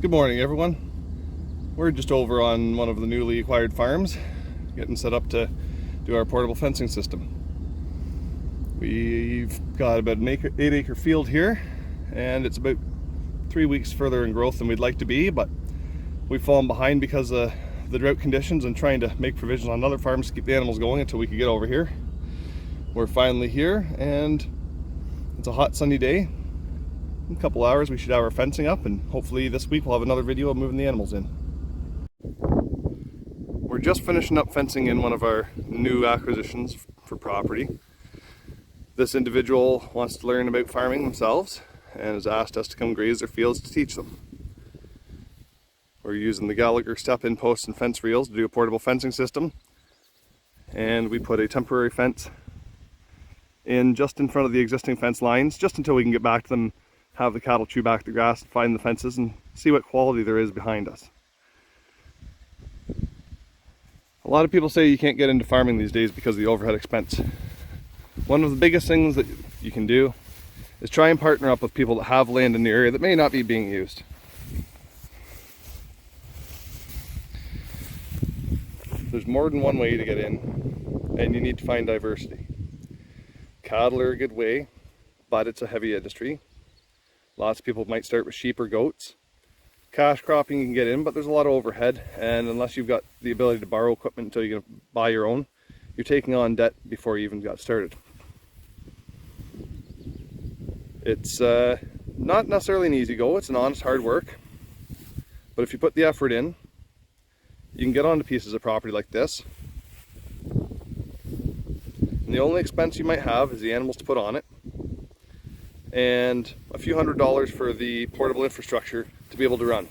Good morning, everyone. We're just over on one of the newly acquired farms, getting set up to do our portable fencing system. We've got about an 8-acre field here, and it's about 3 weeks further in growth than we'd like to be, but we've fallen behind because of the drought conditions and trying to make provisions on other farms to keep the animals going until we could get over here. We're finally here, and it's a hot sunny day. In a couple hours we should have our fencing up, and hopefully this week we'll have another video of moving the animals in. We're just finishing up fencing in one of our new acquisitions for property. This individual wants to learn about farming themselves and has asked us to come graze their fields to teach them. We're using the Gallagher step-in posts and fence reels to do a portable fencing system, and we put a temporary fence in just in front of the existing fence lines just until we can get back to them, have the cattle chew back the grass, find the fences, and see what quality there is behind us. A lot of people say you can't get into farming these days because of the overhead expense. One of the biggest things that you can do is try and partner up with people that have land in the area that may not be being used. There's more than one way to get in, and you need to find diversity. Cattle are a good way, but it's a heavy industry. Lots of people might start with sheep or goats. Cash cropping you can get in, but there's a lot of overhead, and unless you've got the ability to borrow equipment until you can buy your own, you're taking on debt before you even got started. It's not necessarily an easy go, it's an honest hard work, but if you put the effort in, you can get onto pieces of property like this. And the only expense you might have is the animals to put on it, and a few $100s for the portable infrastructure to be able to run.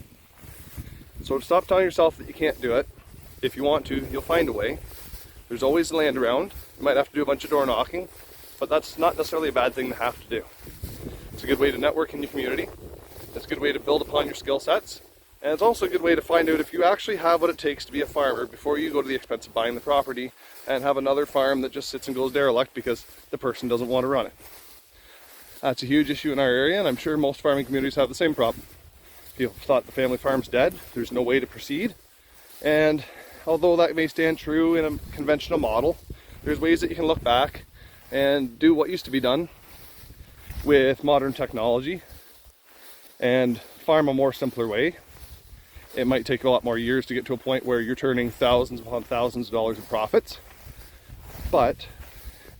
So stop telling yourself that you can't do it. If you want to, you'll find a way. There's always land around. You might have to do a bunch of door knocking, but that's not necessarily a bad thing to have to do. It's a good way to network in your community. It's a good way to build upon your skill sets. And it's also a good way to find out if you actually have what it takes to be a farmer before you go to the expense of buying the property and have another farm that just sits and goes derelict because the person doesn't want to run it. That's a huge issue in our area, and I'm sure most farming communities have the same problem. People thought the family farm's dead, there's no way to proceed, and although that may stand true in a conventional model, there's ways that you can look back and do what used to be done with modern technology and farm a more simpler way. It might take a lot more years to get to a point where you're turning thousands upon thousands of dollars in profits, but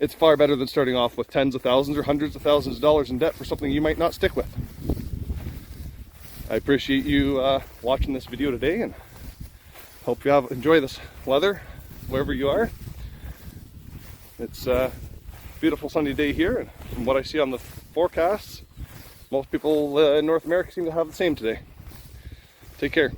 it's far better than starting off with tens of thousands or hundreds of thousands of dollars in debt for something you might not stick with. I appreciate you watching this video today, and hope you enjoy this weather wherever you are. It's a beautiful sunny day here, and from what I see on the forecasts, most people in North America seem to have the same today. Take care.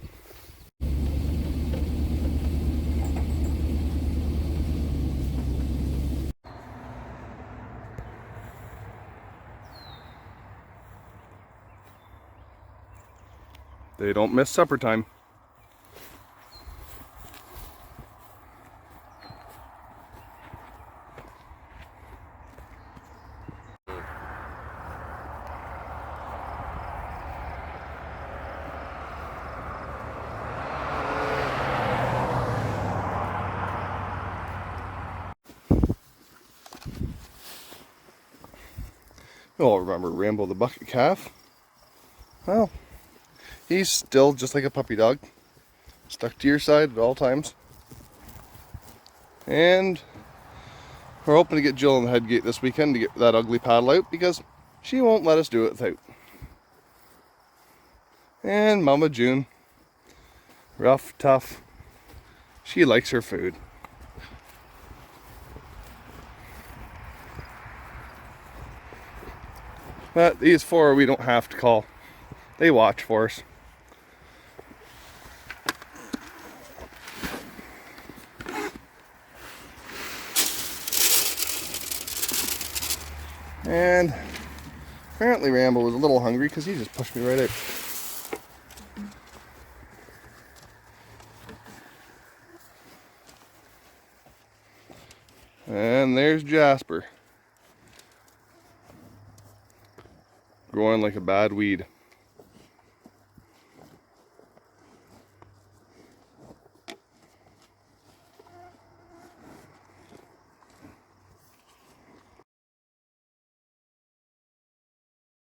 They don't miss supper time. You all remember Rambo the bucket calf? Well, he's still just like a puppy dog, stuck to your side at all times. And we're hoping to get Jill in the head gate this weekend to get that ugly paddle out, because she won't let us do it without. And Mama June, rough, tough, she likes her food. But these four we don't have to call. They watch for us. And apparently Rambo was a little hungry because he just pushed me right out. And there's Jasper, growing like a bad weed.